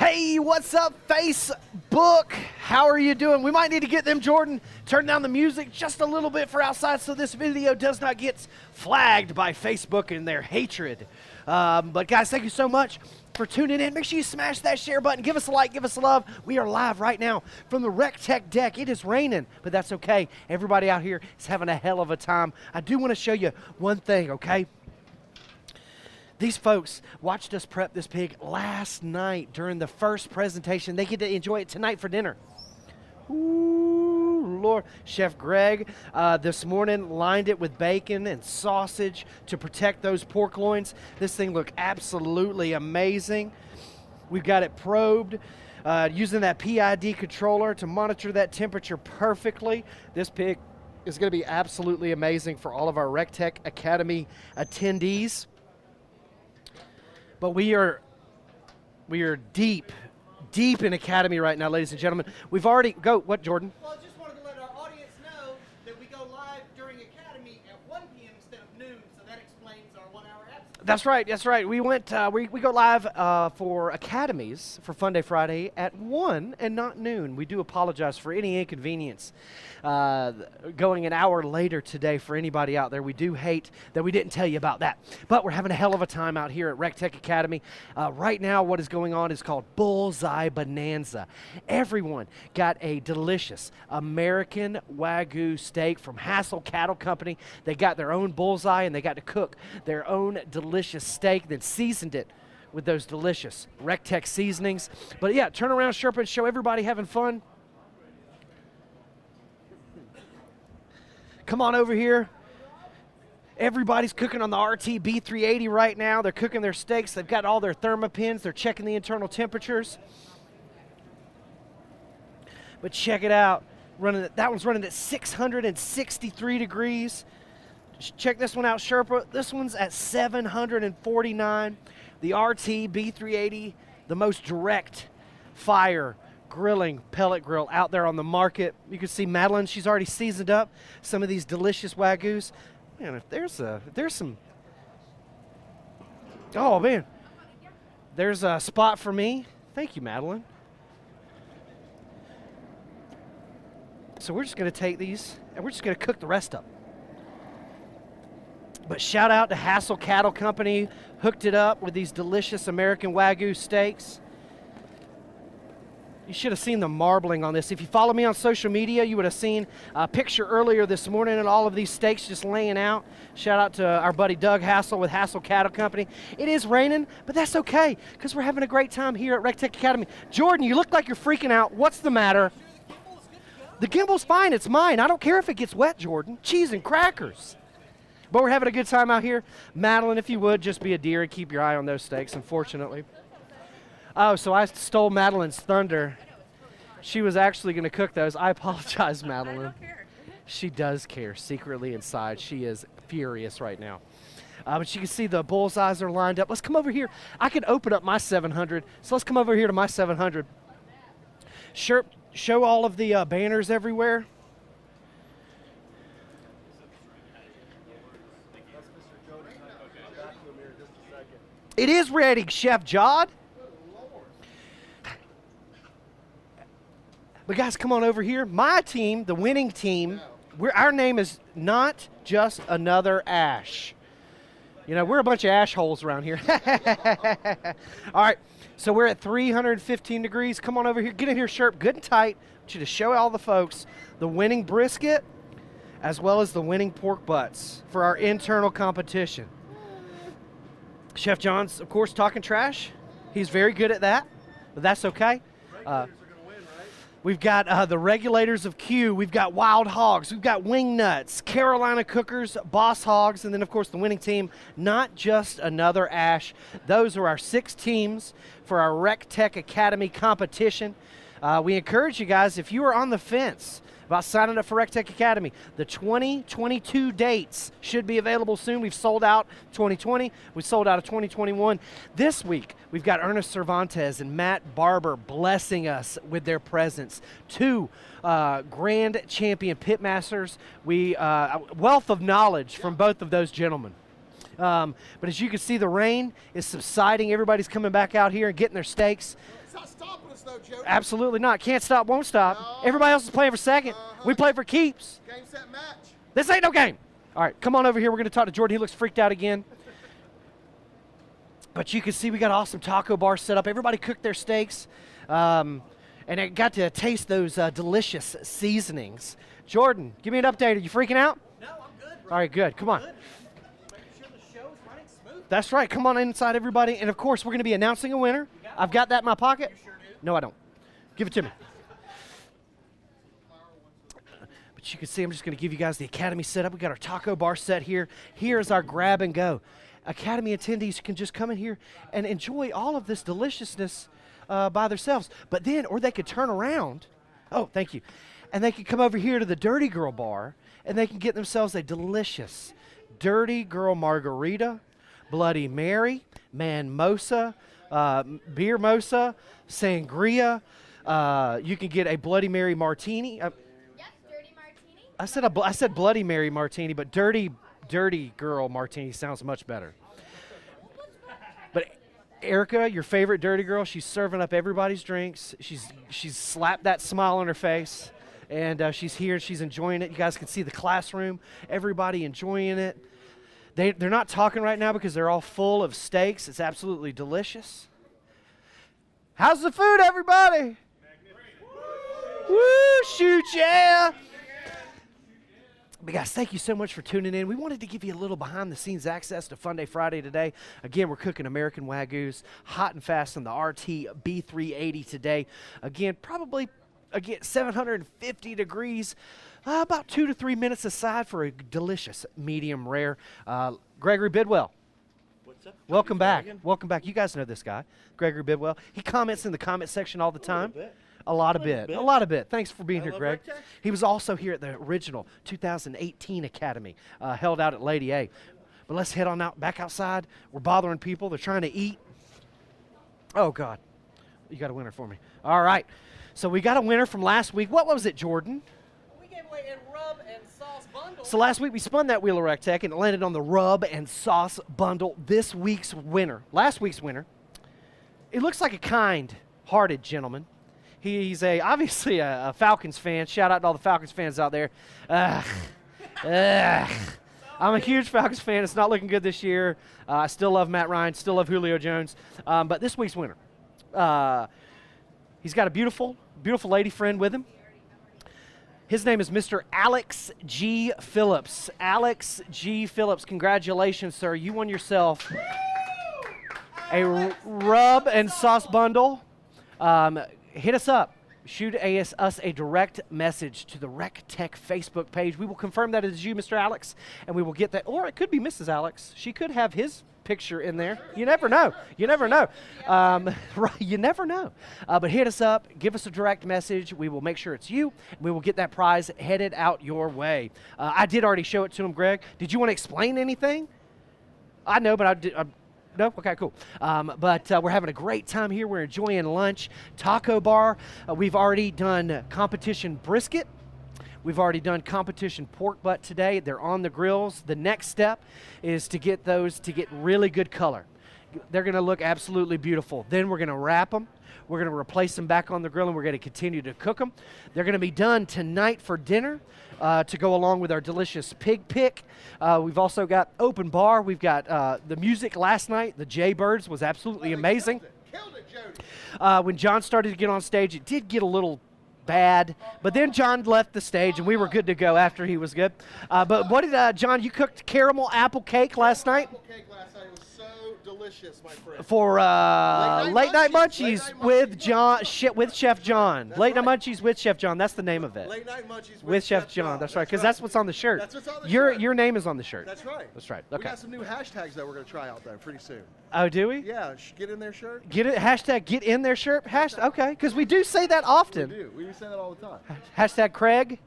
Hey, what's up, Facebook? How are you doing? We might need to get them, Jordan, turn down the music just a little bit for outside so this video does not get flagged by Facebook and their hatred. But guys, thank you so much for tuning in. Make sure you smash that share button. Give us a like, give us a love. We are live right now from the Recteq deck. It is raining, but that's okay. Everybody out here is having a hell of a time. I do want to show you one thing, okay? These folks watched us prep this pig last night during the first presentation. They get to enjoy it tonight for dinner. Ooh, Lord. Chef Greg this morning lined it with bacon and sausage to protect those pork loins. This thing looked absolutely amazing. We've got it probed using that PID controller to monitor that temperature perfectly. This pig is going to be absolutely amazing for all of our Recteq Academy attendees. But we are deep in Academy right now, ladies and gentlemen. We've already, what, Jordan? Well, I just wanted to let our audience know that we go live during Academy at 1 p.m. instead of noon, so that explains our 1 hour absence. That's right, that's right. We went, we go live for Academies for Funday Friday at 1 and not noon. We do apologize for any inconvenience going an hour later today for anybody out there. We do hate that we didn't tell you about that. But we're having a hell of a time out here at Recteq Academy. Right now what is going on is called Bullseye Bonanza. Everyone got a delicious American Wagyu steak from Hassel Cattle Company. They got their own bullseye and they got to cook their own delicious steak, then seasoned it with those delicious Recteq seasonings. But yeah, turn around, Sherpa, and show everybody having fun. Come on over here. Everybody's cooking on the RT B380 right now. They're cooking their steaks. They've got all their thermopins. They're checking the internal temperatures. But check it out. That one's running at 663 degrees. Check this one out, Sherpa. This one's at 749. The RT B380, the most direct fire grilling pellet grill out there on the market. You can see Madeline, she's already seasoned up some of these delicious Wagyus. Man, if there's some, oh man, there's a spot for me. Thank you, Madeline. So we're just gonna take these and we're just gonna cook the rest up. But shout out to Hassel Cattle Company, hooked it up with these delicious American Wagyu steaks. You should have seen the marbling on this. If you follow me on social media, you would have seen a picture earlier this morning and all of these steaks just laying out. Shout out to our buddy Doug Hassel with Hassel Cattle Company. It is raining, but that's okay, because we're having a great time here at Recteq Academy. Jordan, you look like you're freaking out. What's the matter? The gimbal's fine, it's mine. I don't care if it gets wet, Jordan. Cheese and crackers. But we're having a good time out here. Madeline, if you would, just be a dear and keep your eye on those steaks, unfortunately. Oh, so I stole Madeline's thunder. She was actually going to cook those. I apologize, Madeline. I don't care. She does care secretly inside. She is furious right now. But you can see the bullseyes are lined up. Let's come over here. I could open up my 700, so let's come over here to my 700. Show all of the banners everywhere. It is ready, Chef Jod. But guys, come on over here. My team, the winning team, our name is not just another Ash. You know, we're a bunch of ash holes around here. All right, so we're at 315 degrees. Come on over here. Get in here, Sherp, good and tight. I want you to show all the folks the winning brisket as well as the winning pork butts for our internal competition. Chef John's, of course, talking trash. He's very good at that, but that's okay. We've got the regulators of Q. We've got Wild Hogs. We've got Wing Nuts, Carolina Cookers, Boss Hogs, and then, of course, the winning team, not just another Ash. Those are our 6 teams for our Recteq Academy competition. We encourage you guys, if you are on the fence about signing up for Recteq Academy, the 2022 dates should be available soon. We've sold out 2020. We sold out of 2021. This week, we've got Ernest Cervantes and Matt Barber blessing us with their presence. 2 grand champion pitmasters. Wealth of knowledge from both of those gentlemen. But as you can see, the rain is subsiding. Everybody's coming back out here and getting their steaks. It's not stopping us though, Jody. Absolutely not. Can't stop, won't stop. No. Everybody else is playing for second. We play for keeps. Game, set, match. This ain't no game. All right, come on over here. We're going to talk to Jordan. He looks freaked out again. But you can see we got an awesome taco bar set up. Everybody cooked their steaks. And I got to taste those delicious seasonings. Jordan, give me an update. Are you freaking out? No, I'm good, bro. All right, good. Come on. Good. Making sure the show is running smooth. That's right. Come on inside, everybody. And, of course, we're going to be announcing a winner. I've got that in my pocket. You sure do? No, I don't. Give it to me. But you can see I'm just going to give you guys the Academy setup. We got our taco bar set here. Here's our grab and go. Academy attendees can just come in here and enjoy all of this deliciousness by themselves. But then, or they could turn around. Oh, thank you. And they could come over here to the Dirty Girl bar, and they can get themselves a delicious Dirty Girl margarita, Bloody Mary, Manmosa, Beer Mosa, Sangria. You can get a Bloody Mary martini. Yes, dirty martini. I said Bloody Mary martini, but Dirty Girl martini sounds much better. But Erica, your favorite Dirty Girl, she's serving up everybody's drinks. She's slapped that smile on her face, and she's here. She's enjoying it. You guys can see the classroom. Everybody enjoying it. They're not talking right now because they're all full of steaks. It's absolutely delicious. How's the food, everybody? Woo, shoot, yeah. But guys, thank you so much for tuning in. We wanted to give you a little behind-the-scenes access to Funday Friday today. Again, we're cooking American Wagyus, hot and fast on the RT B380 today. Again, probably 750 degrees, about 2 to 3 minutes aside for a delicious medium rare. Gregory Bidwell. What's up? Welcome back. Welcome back. You guys know this guy, Gregory Bidwell. He comments in the comment section all the time. A lot of bit. Thanks for being here, Greg. Recteq. He was also here at the original 2018 Academy, held out at Lady A. But let's head on out back outside. We're bothering people. They're trying to eat. Oh, God. You got a winner for me. All right. So we got a winner from last week. What was it, Jordan? We gave away a rub and sauce bundle. So last week we spun that wheel of Recteq and it landed on the rub and sauce bundle. This week's winner, last week's winner, it looks like a kind-hearted gentleman. He's obviously a Falcons fan. Shout out to all the Falcons fans out there. I'm a huge Falcons fan. It's not looking good this year. I still love Matt Ryan, still love Julio Jones. But this week's winner, he's got a beautiful lady friend with him. His name is Mr. Alex G. Phillips. Alex G. Phillips, congratulations, sir. You won yourself a rub and sauce bundle. Hit us up. Shoot us a direct message to the Recteq Facebook page. We will confirm that it is you, Mr. Alex, and we will get that. Or it could be Mrs. Alex. She could have his picture in there. You never know. You never know. Right, you never know. But hit us up. Give us a direct message. We will make sure it's you. And we will get that prize headed out your way. I did already show it to him, Greg. Did you want to explain anything? I know, but I did. No? Okay, cool. But we're having a great time here. We're enjoying lunch. Taco bar. We've already done competition brisket. We've already done competition pork butt today. They're on the grills. The next step is to get those to get really good color. They're going to look absolutely beautiful. Then we're going to wrap them. We're going to replace them back on the grill, and we're going to continue to cook them. They're going to be done tonight for dinner to go along with our delicious pig pick. We've also got open bar. We've got the music last night. The Jaybirds was absolutely amazing. Killed it, Jody. When John started to get on stage, it did get a little bad, but then John left the stage, and we were good to go after he was good. But what did, John, you cooked caramel apple cake last night? Apple cake last night. It was so delicious, my friend. For Late Night Munchies Late Night with Munchies. with Chef John. That's Late Night right. Munchies with Chef John. That's the name of it. Late Night Munchies With Chef John. That's right, because that's what's on the shirt. That's what's on the your shirt. Your name is on the shirt. That's right. That's right. We Okay. got some new hashtags that we're going to try out there pretty soon. Oh, do we? Yeah, get in their shirt. Get it. Hashtag get in their shirt. Hashtag. Okay, because we do say that We often. do. We say that all the time. Hashtag Craig.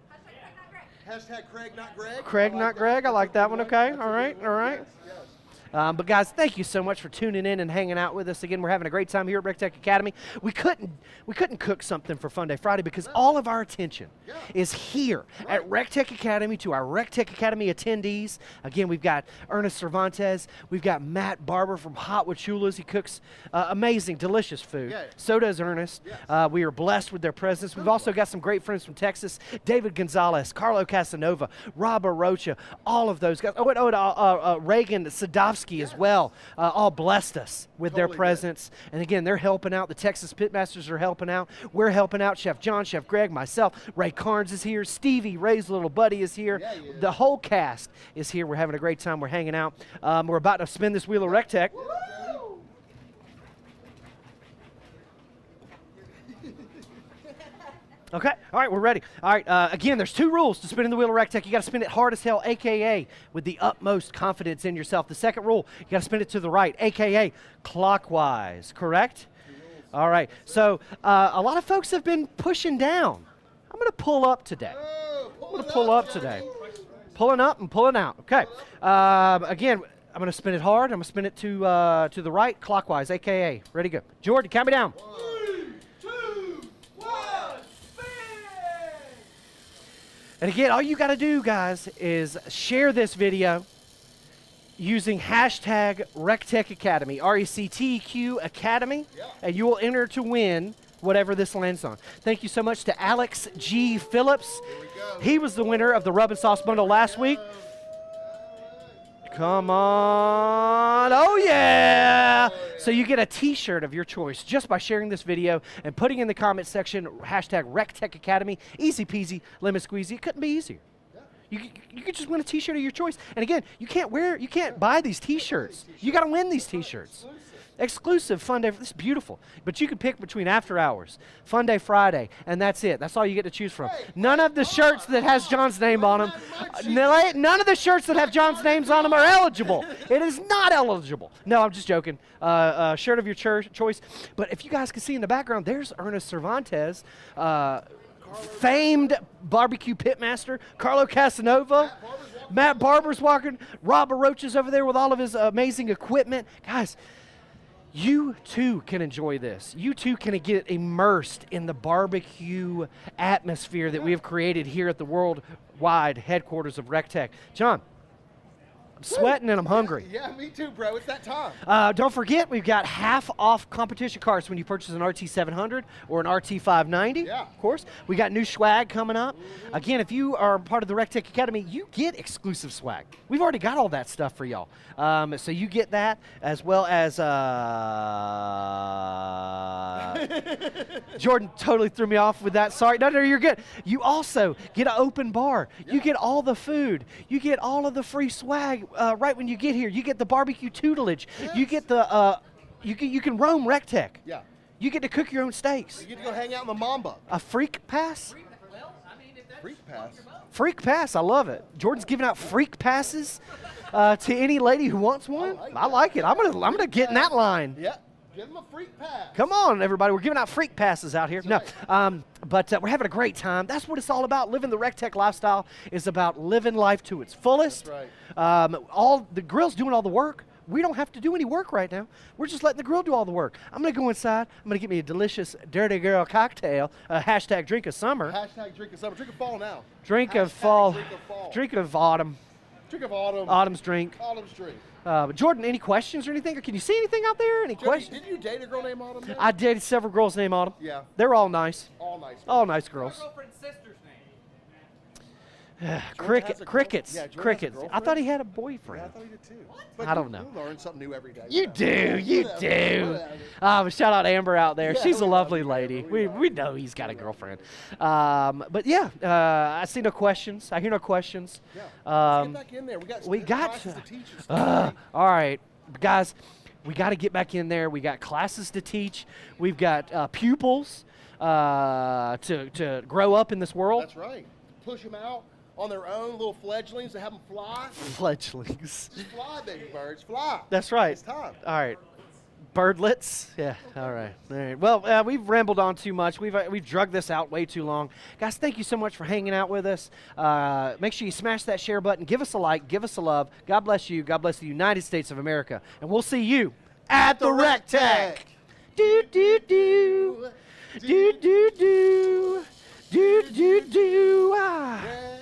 Hashtag Craig, not Greg. Craig, I like not that. Greg. I like That's a that good one. Okay. That's All a right. good All one. right. Yes, yes. But guys, thank you so much for tuning in and hanging out with us. Again, we're having a great time here at Recteq Academy. We couldn't cook something for Funday Friday because all of our attention is here at Recteq Academy to our Recteq Academy attendees. Again, we've got Ernest Cervantes. We've got Matt Barber from Hotwood Chulas. He cooks amazing, delicious food. So does Ernest. We are blessed with their presence. We've also got some great friends from Texas. David Gonzalez, Carlo Casanova, Rob Arocha, all of those guys. Reagan Sadovsky as well, all blessed us with their presence. And again, they're helping out. The Texas Pitmasters are helping out. We're helping out. Chef John, Chef Greg, myself, Ray Carnes is here. Stevie, Ray's little buddy, is here. The whole cast is here. We're having a great time. We're hanging out. We're about to spin this wheel of Recteq. Okay, all right, we're ready. All right, again, there's 2 rules to spinning the wheel of Recteq. You got to spin it hard as hell, AKA with the utmost confidence in yourself. The second rule, you got to spin it to the right, AKA clockwise, correct? All right, so a lot of folks have been pushing down. I'm going to pull up today. Pulling up and pulling out, okay. Again, I'm going to spin it hard. I'm going to spin it to the right, clockwise, AKA. Ready, go. Jordan, count me down. And again, all you got to do, guys, is share this video using hashtag Recteq Academy, RECTEQ Academy, and you will enter to win whatever this lands on. Thank you so much to Alex G. Phillips. He was the winner of the Rub and Sauce Bundle last week. Come on. Oh, yeah. So you get a t-shirt of your choice just by sharing this video and putting in the comment section hashtag Recteq Academy. Easy peasy, lemon squeezy. It couldn't be easier. You could just win a t-shirt of your choice. And again, you can't buy these t-shirts. You got to win these t-shirts. Exclusive Funday. This is beautiful. But you can pick between After Hours, Funday Friday, and that's it. That's all you get to choose from. None of the shirts that has John's name on them, none of the shirts that have John's names on them are eligible. It is not eligible. No, I'm just joking. Shirt of your choice. But if you guys can see in the background, there's Ernest Cervantes, famed barbecue pitmaster, Carlo Casanova. Matt Barber's walking. Rob Arocha's over there with all of his amazing equipment. Guys, you too can enjoy this. You too can get immersed in the barbecue atmosphere that we have created here at the worldwide headquarters of Recteq. John, I'm sweating and I'm hungry. Yeah, me too, bro. It's that time. Don't forget, we've got half off competition carts when you purchase an RT700 or an RT590. Yeah. Of course. We got new swag coming up. Again, if you are part of the Recteq Academy, you get exclusive swag. We've already got all that stuff for y'all. So you get that as well as Jordan totally threw me off with that. Sorry. No, you're good. You also get an open bar. Yeah. You get all the food. You get all of the free swag right when you get here. You get the barbecue tutelage. Yes. You get the you can roam Recteq. Yeah. You get to cook your own steaks. You get to go hang out in the Mamba. A freak pass? Freak pass. Freak pass, I love it. Jordan's giving out freak passes to any lady who wants one. I like it. I'm gonna get in that line. Yeah. Give them a freak pass. Come on, everybody. We're giving out freak passes out here. That's No, right. but we're having a great time. That's what it's all about. Living the Recteq lifestyle is about living life to its fullest. That's right. All the grill's doing all the work. We don't have to do any work right now. We're just letting the grill do all the work. I'm going to go inside. I'm going to get me a delicious Dirty Girl cocktail, hashtag drink of summer. Hashtag drink of summer. Drink of fall now. Drink Hashtag of fall. Drink of fall. Drink of autumn. Drink of autumn. Autumn's drink. Autumn's drink. But Jordan, any questions or anything? Or can you see anything out there? Any questions? Did you date a girl named Autumn? Man? I dated several girls named Autumn. Yeah. They're all nice. All nice. All nice girls. My girlfriend's sister's name. Crickets. Yeah, Jordan has a Crickets. I girlfriend? thought he had a boyfriend. Yeah, I thought he did too. What? I don't know. You learn something new every day. You do. You Whatever, do. whatever. Shout out Amber out there. Yeah, She's a we lovely love lady. Amber, we We know he's got a girlfriend. But yeah, I see no questions. I hear no questions. Yeah. Let's get back in there. We got classes to teach and stuff. all right, guys. We got to get back in there. We got classes to teach. We've got pupils to grow up in this world. That's right. Push them out on their own, little fledglings, to have them fly. Fledglings. Just fly, baby birds, fly. That's right. It's time. All right. Birdlets. Yeah. All right. All right. Well, we've rambled on too much. We've drug this out way too long, guys. Thank you so much for hanging out with us. Make sure you smash that share button. Give us a like. Give us a love. God bless you. God bless the United States of America. And we'll see you at the Recteq. Do do do do do do do do do. Ah.